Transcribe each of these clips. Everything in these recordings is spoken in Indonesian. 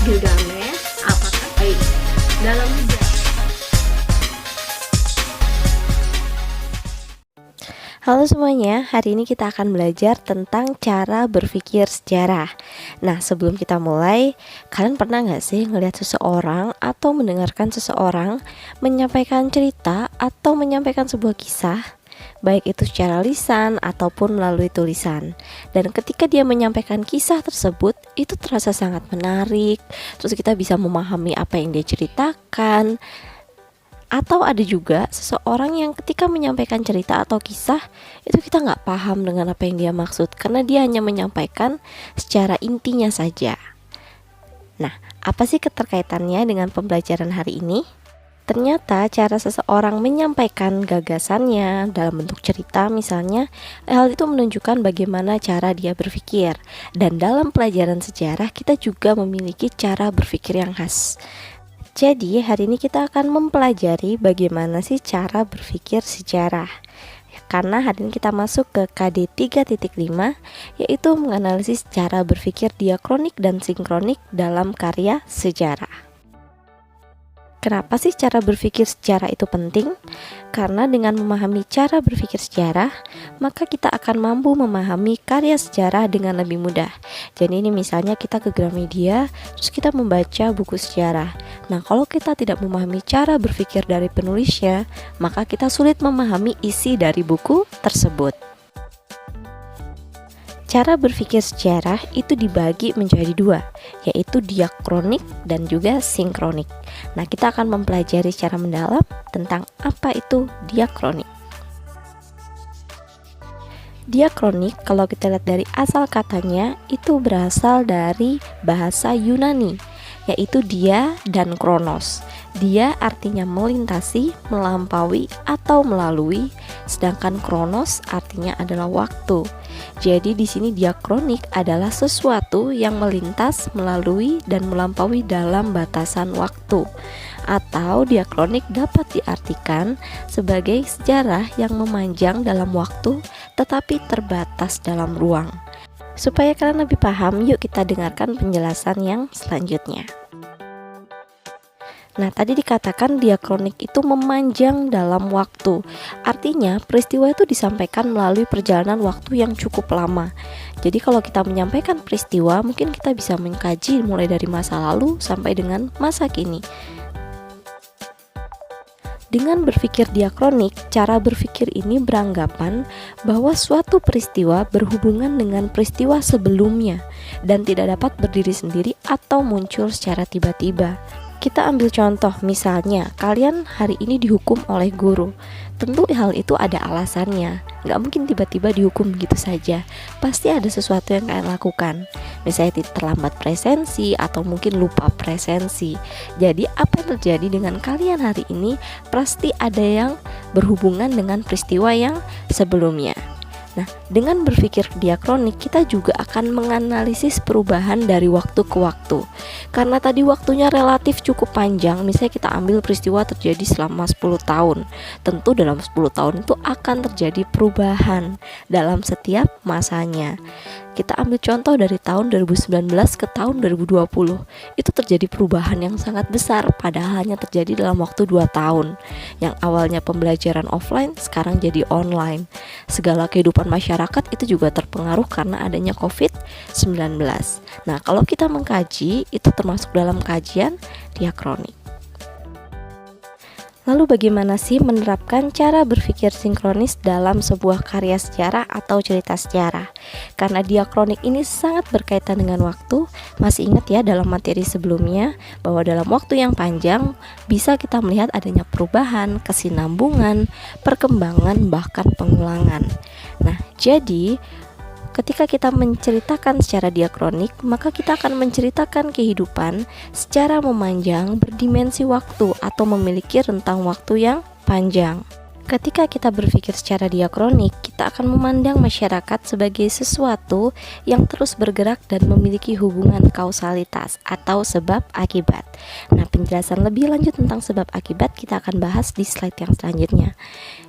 Gilgamesh apakah baik dalam sejarah? Halo semuanya, hari ini kita akan belajar tentang cara berpikir sejarah. Nah, sebelum kita mulai, kalian pernah nggak sih ngelihat seseorang atau mendengarkan seseorang menyampaikan cerita atau menyampaikan sebuah kisah, baik itu secara lisan ataupun melalui tulisan. Dan ketika dia menyampaikan kisah tersebut, itu terasa sangat menarik, terus kita bisa memahami apa yang dia ceritakan. Atau ada juga seseorang yang ketika menyampaikan cerita atau kisah itu kita nggak paham dengan apa yang dia maksud, karena dia hanya menyampaikan secara intinya saja. Nah, apa sih keterkaitannya dengan pembelajaran hari ini? Ternyata cara seseorang menyampaikan gagasannya dalam bentuk cerita misalnya, hal itu menunjukkan bagaimana cara dia berpikir. Dan dalam pelajaran sejarah kita juga memiliki cara berpikir yang khas. Jadi hari ini kita akan mempelajari bagaimana sih cara berpikir sejarah. Karena hari ini kita masuk ke KD 3.5, yaitu menganalisis cara berpikir diakronik dan sinkronik dalam karya sejarah. Kenapa sih cara berpikir sejarah itu penting? Karena dengan memahami cara berpikir sejarah, maka kita akan mampu memahami karya sejarah dengan lebih mudah. Jadi ini misalnya kita ke Gramedia, terus kita membaca buku sejarah. Nah, kalau kita tidak memahami cara berpikir dari penulisnya, maka kita sulit memahami isi dari buku tersebut. Cara berpikir sejarah itu dibagi menjadi dua, yaitu diakronik dan juga sinkronik. Nah, kita akan mempelajari secara mendalam tentang apa itu diakronik. Diakronik, kalau kita lihat dari asal katanya, itu berasal dari bahasa Yunani, yaitu dia dan kronos. Dia artinya melintasi, melampaui, atau melalui, sedangkan kronos artinya adalah waktu. Jadi di sini diakronik adalah sesuatu yang melintas, melalui, dan melampaui dalam batasan waktu. Atau diakronik dapat diartikan sebagai sejarah yang memanjang dalam waktu tetapi terbatas dalam ruang. Supaya kalian lebih paham, yuk kita dengarkan penjelasan yang selanjutnya. Nah, tadi dikatakan diakronik itu memanjang dalam waktu. Artinya peristiwa itu disampaikan melalui perjalanan waktu yang cukup lama. Jadi kalau kita menyampaikan peristiwa, mungkin kita bisa mengkaji mulai dari masa lalu sampai dengan masa kini. Dengan berpikir diakronik, cara berpikir ini beranggapan bahwa suatu peristiwa berhubungan dengan peristiwa sebelumnya dan tidak dapat berdiri sendiri atau muncul secara tiba-tiba. Kita ambil contoh, misalnya kalian hari ini dihukum oleh guru. Tentu hal itu ada alasannya, nggak mungkin tiba-tiba dihukum begitu saja. Pasti ada sesuatu yang kalian lakukan, misalnya terlambat presensi atau mungkin lupa presensi. Jadi apa yang terjadi dengan kalian hari ini pasti ada yang berhubungan dengan peristiwa yang sebelumnya. Nah, dengan berpikir diakronik kita juga akan menganalisis perubahan dari waktu ke waktu. Karena tadi waktunya relatif cukup panjang, misalnya kita ambil peristiwa terjadi selama 10 tahun. Tentu dalam 10 tahun itu akan terjadi perubahan dalam setiap masanya. Kita ambil contoh dari tahun 2019 ke tahun 2020. Itu terjadi perubahan yang sangat besar, padahal hanya terjadi dalam waktu 2 tahun. Yang awalnya pembelajaran offline sekarang jadi online. Segala kehidupan masyarakat itu juga terpengaruh karena adanya COVID-19. Nah, kalau kita mengkaji, itu termasuk dalam kajian diakronik. Lalu bagaimana sih menerapkan cara berpikir sinkronis dalam sebuah karya sejarah atau cerita sejarah? Karena diakronik ini sangat berkaitan dengan waktu. Masih ingat ya dalam materi sebelumnya bahwa dalam waktu yang panjang bisa kita melihat adanya perubahan, kesinambungan, perkembangan, bahkan pengulangan. Nah, jadi ketika kita menceritakan secara diakronik, maka kita akan menceritakan kehidupan secara memanjang berdimensi waktu atau memiliki rentang waktu yang panjang. Ketika kita berpikir secara diakronik, kita akan memandang masyarakat sebagai sesuatu yang terus bergerak dan memiliki hubungan kausalitas atau sebab akibat. Nah, penjelasan lebih lanjut tentang sebab akibat kita akan bahas di slide yang selanjutnya.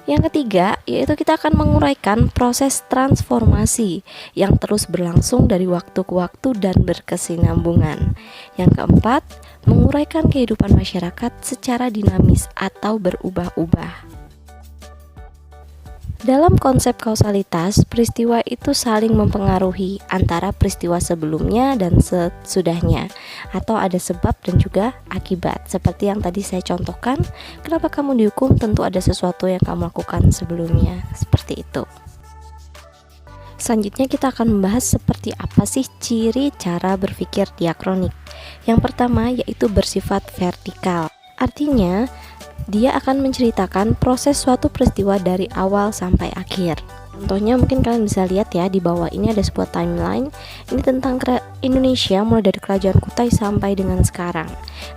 Yang ketiga, yaitu kita akan menguraikan proses transformasi yang terus berlangsung dari waktu ke waktu dan berkesinambungan. Yang keempat, menguraikan kehidupan masyarakat secara dinamis atau berubah-ubah. Dalam konsep kausalitas, peristiwa itu saling mempengaruhi antara peristiwa sebelumnya dan sesudahnya, atau ada sebab dan juga akibat. Seperti yang tadi saya contohkan, kenapa kamu dihukum, tentu ada sesuatu yang kamu lakukan sebelumnya. Seperti itu. Selanjutnya kita akan membahas seperti apa sih ciri cara berpikir diakronik. Yang pertama yaitu bersifat vertikal. Artinya, dia akan menceritakan proses suatu peristiwa dari awal sampai akhir. Contohnya mungkin kalian bisa lihat ya, di bawah ini ada sebuah timeline. Ini tentang Indonesia mulai dari Kerajaan Kutai sampai dengan sekarang.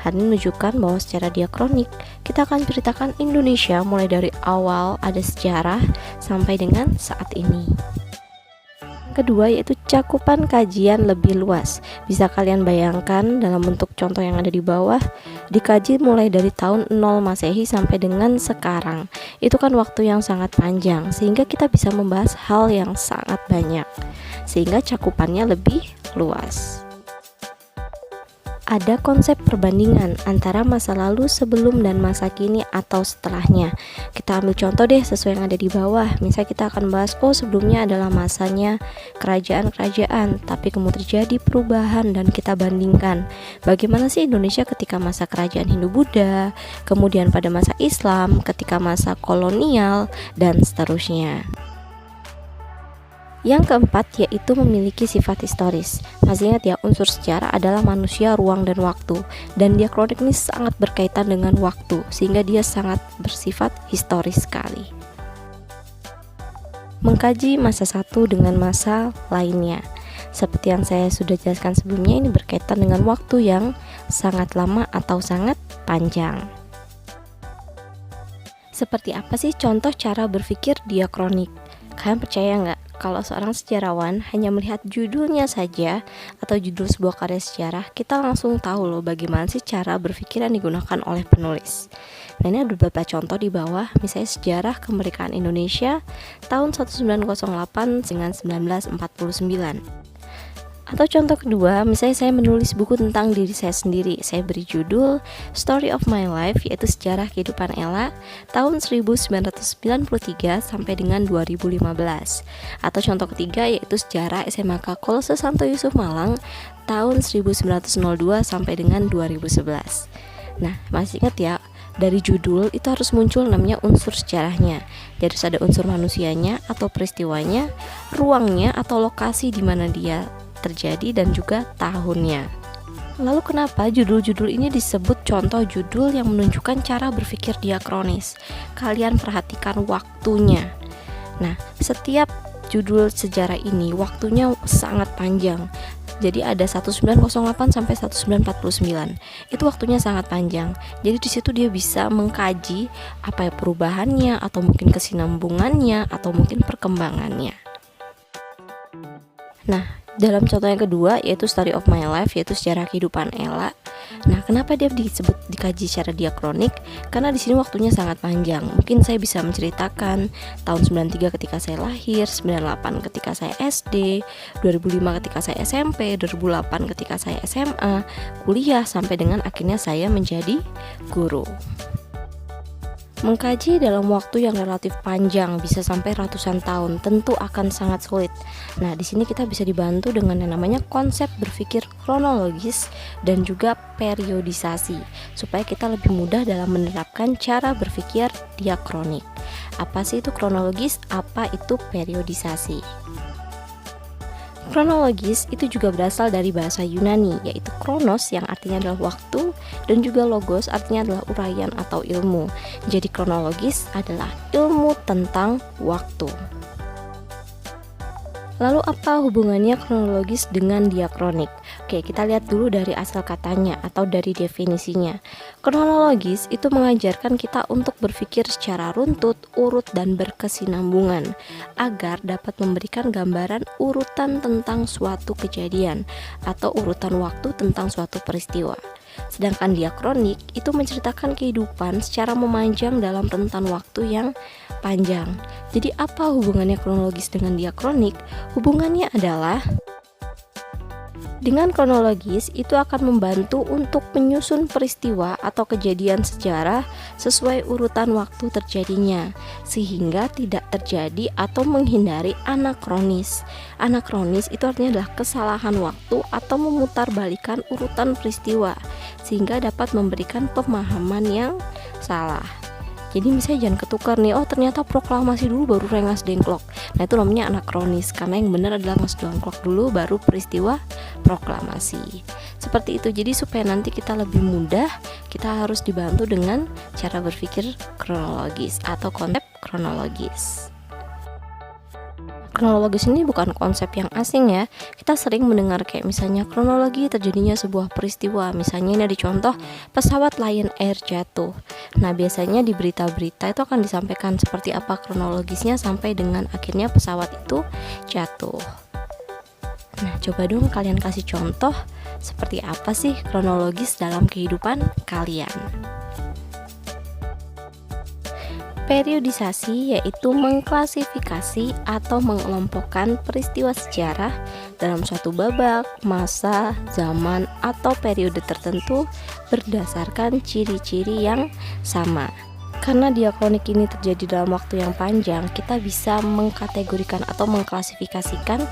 Hal ini menunjukkan bahwa secara diakronik kita akan ceritakan Indonesia mulai dari awal ada sejarah sampai dengan saat ini. Kedua yaitu cakupan kajian lebih luas. Bisa kalian bayangkan dalam bentuk contoh yang ada di bawah, dikaji mulai dari tahun 0 Masehi sampai dengan sekarang. Itu kan waktu yang sangat panjang, sehingga kita bisa membahas hal yang sangat banyak, sehingga cakupannya lebih luas. Ada konsep perbandingan antara masa lalu sebelum dan masa kini atau setelahnya. Kita ambil contoh deh sesuai yang ada di bawah. Misalnya kita akan bahas, sebelumnya adalah masanya kerajaan-kerajaan, tapi kemudian terjadi perubahan dan kita bandingkan. Bagaimana sih Indonesia ketika masa kerajaan Hindu-Buddha, kemudian pada masa Islam, ketika masa kolonial, dan seterusnya. Yang keempat yaitu memiliki sifat historis. Masih ingat ya, unsur sejarah adalah manusia, ruang, dan waktu. Dan diakronik ini sangat berkaitan dengan waktu, sehingga dia sangat bersifat historis sekali. Mengkaji masa satu dengan masa lainnya. Seperti yang saya sudah jelaskan sebelumnya, ini berkaitan dengan waktu yang sangat lama atau sangat panjang. Seperti apa sih contoh cara berpikir diakronik? Kalian percaya nggak kalau seorang sejarawan hanya melihat judulnya saja atau judul sebuah karya sejarah, kita langsung tahu loh bagaimana sih cara berpikir yang digunakan oleh penulis. Nah, ini ada beberapa contoh di bawah, misalnya sejarah kemerdekaan Indonesia tahun 1908 dengan 1949. Atau contoh kedua, misalnya saya menulis buku tentang diri saya sendiri. Saya beri judul Story of My Life, yaitu sejarah kehidupan Ella tahun 1993 sampai dengan 2015. Atau contoh ketiga yaitu sejarah SMK Kolose Santo Yusuf Malang tahun 1902 sampai dengan 2011. Nah, masih ingat ya, dari judul itu harus muncul namanya unsur sejarahnya. Jadi harus ada unsur manusianya atau peristiwanya, ruangnya atau lokasi di mana dia terjadi, dan juga tahunnya. Lalu kenapa judul-judul ini disebut contoh judul yang menunjukkan cara berpikir diakronis? Kalian perhatikan waktunya. Nah, setiap judul sejarah ini waktunya sangat panjang. Jadi ada 1908 sampai 1949. Itu waktunya sangat panjang. Jadi di situ dia bisa mengkaji apa ya perubahannya, atau mungkin kesinambungannya, atau mungkin perkembangannya. Nah, dalam contoh yang kedua yaitu Story of My Life, yaitu sejarah kehidupan Ella. Nah, kenapa dia disebut dikaji secara diakronik? Karena di sini waktunya sangat panjang. Mungkin saya bisa menceritakan tahun 93 ketika saya lahir, 98 ketika saya SD, 2005 ketika saya SMP, 2008 ketika saya SMA, kuliah, sampai dengan akhirnya saya menjadi guru. Mengkaji dalam waktu yang relatif panjang, bisa sampai ratusan tahun, tentu akan sangat sulit. Nah, di sini kita bisa dibantu dengan yang namanya konsep berpikir kronologis dan juga periodisasi, supaya kita lebih mudah dalam menerapkan cara berpikir diakronik. Apa sih itu kronologis? Apa itu periodisasi? Kronologis itu juga berasal dari bahasa Yunani, yaitu kronos yang artinya adalah waktu, dan juga logos artinya adalah uraian atau ilmu. Jadi kronologis adalah ilmu tentang waktu. Lalu apa hubungannya kronologis dengan diakronik? Oke, kita lihat dulu dari asal katanya atau dari definisinya. Kronologis itu mengajarkan kita untuk berpikir secara runtut, urut, dan berkesinambungan agar dapat memberikan gambaran urutan tentang suatu kejadian atau urutan waktu tentang suatu peristiwa. Sedangkan diakronik itu menceritakan kehidupan secara memanjang dalam rentan waktu yang panjang. Jadi apa hubungannya kronologis dengan diakronik? Hubungannya adalah dengan kronologis itu akan membantu untuk menyusun peristiwa atau kejadian sejarah sesuai urutan waktu terjadinya, sehingga tidak terjadi atau menghindari anakronis. Anakronis itu artinya adalah kesalahan waktu atau memutarbalikan urutan peristiwa, sehingga dapat memberikan pemahaman yang salah. Jadi misalnya jangan ketukar nih, oh ternyata proklamasi dulu baru Rengas Dengklok. Nah itu namanya anakronis, karena yang benar adalah Rengas Dengklok dulu baru peristiwa proklamasi. Seperti itu, jadi supaya nanti kita lebih mudah, kita harus dibantu dengan cara berpikir kronologis atau konsep kronologis. Kronologis ini bukan konsep yang asing ya. Kita sering mendengar kayak misalnya kronologi terjadinya sebuah peristiwa. Misalnya ini ada contoh pesawat Lion Air jatuh. Nah biasanya di berita-berita itu akan disampaikan seperti apa kronologisnya sampai dengan akhirnya pesawat itu jatuh. Nah coba dong kalian kasih contoh seperti apa sih kronologis dalam kehidupan kalian. Periodisasi yaitu mengklasifikasi atau mengelompokkan peristiwa sejarah dalam suatu babak, masa, zaman, atau periode tertentu berdasarkan ciri-ciri yang sama. Karena diakronik ini terjadi dalam waktu yang panjang, kita bisa mengkategorikan atau mengklasifikasikan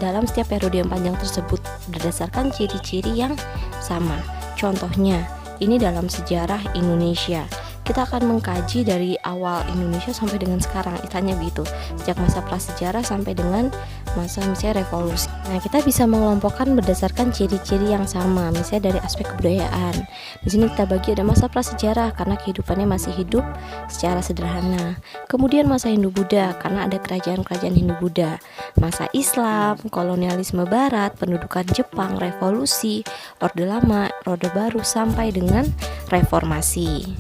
dalam setiap periode yang panjang tersebut berdasarkan ciri-ciri yang sama. Contohnya, ini dalam sejarah Indonesia. Kita akan mengkaji dari awal Indonesia sampai dengan sekarang, istilahnya begitu, sejak masa prasejarah sampai dengan masa misalnya revolusi. Nah kita bisa mengelompokkan berdasarkan ciri-ciri yang sama, misalnya dari aspek kebudayaan. Di sini kita bagi ada masa prasejarah karena kehidupannya masih hidup secara sederhana. Kemudian masa Hindu-Buddha karena ada kerajaan-kerajaan Hindu-Buddha. Masa Islam, kolonialisme Barat, pendudukan Jepang, revolusi, Orde Lama, Orde Baru sampai dengan reformasi.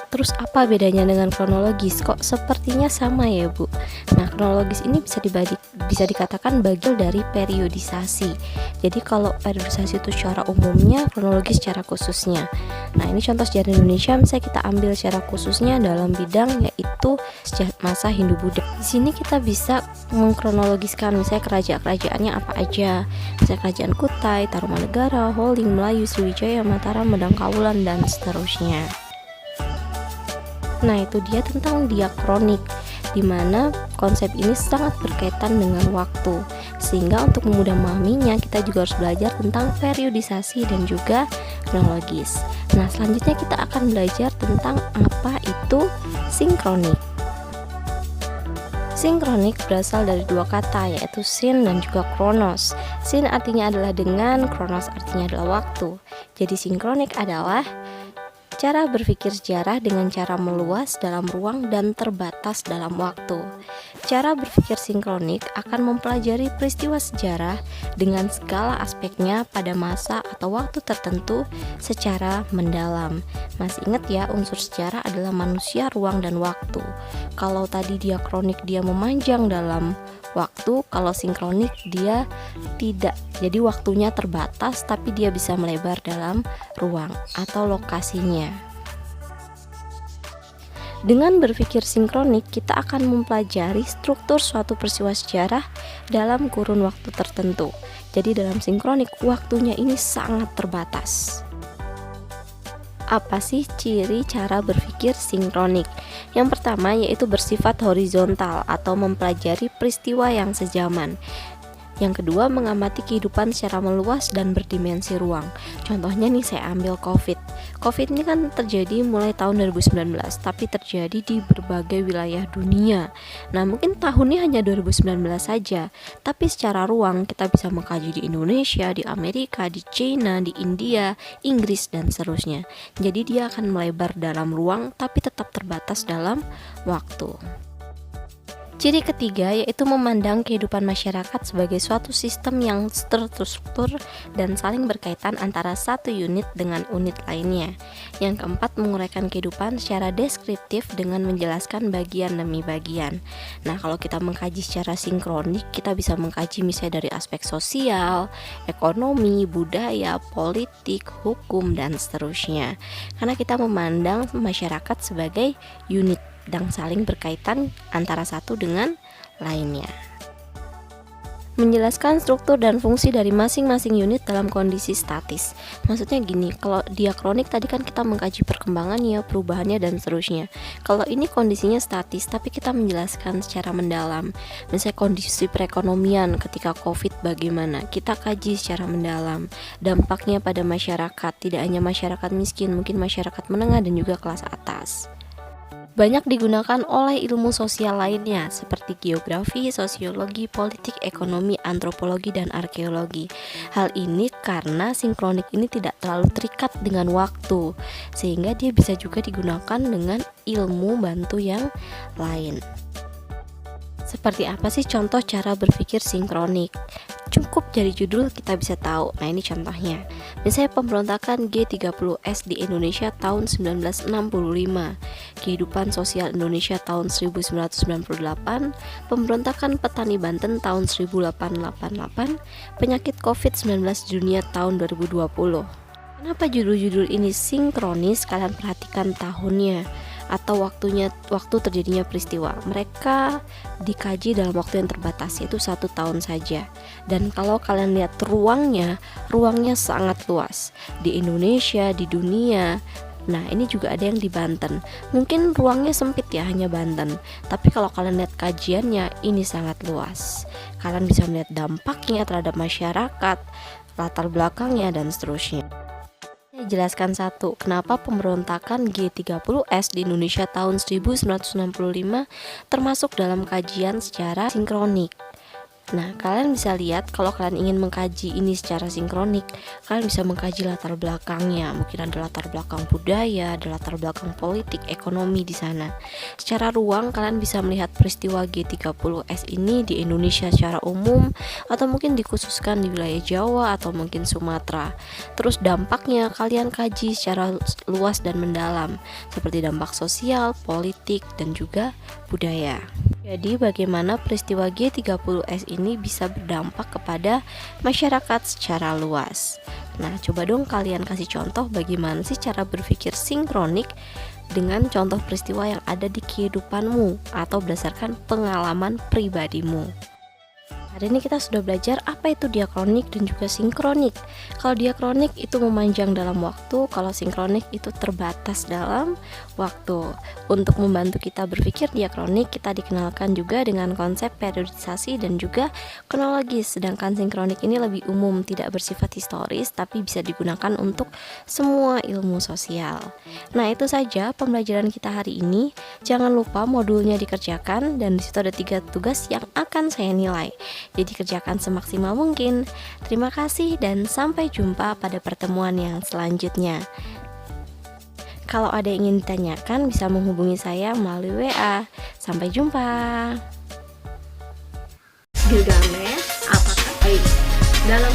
Terus apa bedanya dengan kronologis? Kok sepertinya sama ya Bu? Nah kronologis ini bisa dikatakan bagian dari periodisasi. Jadi kalau periodisasi itu secara umumnya, kronologis secara khususnya. Nah ini contoh sejarah Indonesia, misalnya kita ambil secara khususnya dalam bidang yaitu masa Hindu-Buddha. Di sini kita bisa mengkronologiskan misalnya kerajaan-kerajaannya apa aja. Misalnya kerajaan Kutai, Tarumanegara, Holling, Melayu, Sriwijaya, Mataram, Medangkawulan dan seterusnya. Nah itu dia tentang diakronik, dimana konsep ini sangat berkaitan dengan waktu. Sehingga untuk mudah memahaminya kita juga harus belajar tentang periodisasi dan juga kronologis. Nah selanjutnya kita akan belajar tentang apa itu sinkronik. Sinkronik berasal dari dua kata yaitu sin dan juga kronos. Sin artinya adalah dengan, kronos artinya adalah waktu. Jadi sinkronik adalah cara berpikir sejarah dengan cara meluas dalam ruang dan terbatas dalam waktu. Cara berpikir sinkronik akan mempelajari peristiwa sejarah dengan segala aspeknya pada masa atau waktu tertentu secara mendalam. Masih ingat ya, unsur sejarah adalah manusia, ruang, dan waktu. Kalau tadi diakronik dia memanjang dalam waktu, kalau sinkronik dia tidak. Jadi waktunya terbatas tapi dia bisa melebar dalam ruang atau lokasinya. Dengan berpikir sinkronik, kita akan mempelajari struktur suatu peristiwa sejarah dalam kurun waktu tertentu. Jadi dalam sinkronik, waktunya ini sangat terbatas. Apa sih ciri cara berpikir sinkronik? Yang pertama yaitu bersifat horizontal atau mempelajari peristiwa yang sejaman. Yang kedua, mengamati kehidupan secara meluas dan berdimensi ruang. Contohnya nih saya ambil COVID. COVID ini kan terjadi mulai tahun 2019, tapi terjadi di berbagai wilayah dunia. Nah, mungkin tahunnya hanya 2019 saja, tapi secara ruang kita bisa mengkaji di Indonesia, di Amerika, di China, di India, Inggris, dan seterusnya. Jadi dia akan melebar dalam ruang, tapi tetap terbatas dalam waktu. Ciri ketiga yaitu memandang kehidupan masyarakat sebagai suatu sistem yang terstruktur dan saling berkaitan antara satu unit dengan unit lainnya. Yang keempat, menguraikan kehidupan secara deskriptif dengan menjelaskan bagian demi bagian. Nah, kalau kita mengkaji secara sinkronik, kita bisa mengkaji misalnya dari aspek sosial, ekonomi, budaya, politik, hukum, dan seterusnya. Karena kita memandang masyarakat sebagai unit dan saling berkaitan antara satu dengan lainnya. Menjelaskan struktur dan fungsi dari masing-masing unit dalam kondisi statis. Maksudnya gini, kalau diakronik tadi kan kita mengkaji perkembangannya, perubahannya, dan seterusnya. Kalau ini kondisinya statis, tapi kita menjelaskan secara mendalam. Misalnya kondisi perekonomian ketika COVID bagaimana, kita kaji secara mendalam. Dampaknya pada masyarakat, tidak hanya masyarakat miskin, mungkin masyarakat menengah dan juga kelas atas. Banyak digunakan oleh ilmu sosial lainnya seperti geografi, sosiologi, politik, ekonomi, antropologi, dan arkeologi. Hal ini karena sinkronik ini tidak terlalu terikat dengan waktu, sehingga dia bisa juga digunakan dengan ilmu bantu yang lain. Seperti apa sih contoh cara berpikir sinkronik? Cukup dari judul kita bisa tahu. Nah, ini contohnya. Misalnya pemberontakan G30S di Indonesia tahun 1965, kehidupan sosial Indonesia tahun 1998, pemberontakan petani Banten tahun 1888, penyakit COVID-19 di dunia tahun 2020. Kenapa judul-judul ini sinkronis? Kalian perhatikan tahunnya atau waktu terjadinya peristiwa. Mereka dikaji dalam waktu yang terbatas, yaitu 1 tahun saja. Dan kalau kalian lihat ruangnya sangat luas di Indonesia, di dunia. Nah, ini juga ada yang di Banten. Mungkin ruangnya sempit ya, hanya Banten. Tapi kalau kalian lihat kajiannya, ini sangat luas. Kalian bisa melihat dampaknya terhadap masyarakat, latar belakangnya, dan seterusnya. Jelaskan satu, kenapa pemberontakan G30S di Indonesia tahun 1965 termasuk dalam kajian secara sinkronik. Nah, kalian bisa lihat kalau kalian ingin mengkaji ini secara sinkronik, kalian bisa mengkaji latar belakangnya. Mungkin ada latar belakang budaya, ada latar belakang politik, ekonomi di sana. Secara ruang, kalian bisa melihat peristiwa G30S ini di Indonesia secara umum, atau mungkin dikhususkan di wilayah Jawa atau mungkin Sumatera. Terus dampaknya kalian kaji secara luas dan mendalam, seperti dampak sosial, politik, dan juga budaya. Jadi bagaimana peristiwa G30S ini bisa berdampak kepada masyarakat secara luas. Nah, coba dong kalian kasih contoh bagaimana sih cara berpikir sinkronik dengan contoh peristiwa yang ada di kehidupanmu atau berdasarkan pengalaman pribadimu. Hari ini kita sudah belajar apa itu diakronik dan juga sinkronik. Kalau diakronik itu memanjang dalam waktu, kalau sinkronik itu terbatas dalam waktu. Untuk membantu kita berpikir diakronik, kita dikenalkan juga dengan konsep periodisasi dan juga kronologis. Sedangkan sinkronik ini lebih umum, tidak bersifat historis, tapi bisa digunakan untuk semua ilmu sosial. Nah, itu saja pembelajaran kita hari ini. Jangan lupa modulnya dikerjakan, dan disitu ada 3 tugas yang akan saya nilai. Jadi kerjakan semaksimal mungkin. Terima kasih dan sampai jumpa pada pertemuan yang selanjutnya. Kalau ada yang ingin ditanyakan bisa menghubungi saya melalui WA. Sampai jumpa. Gilgamesh, apakah dalam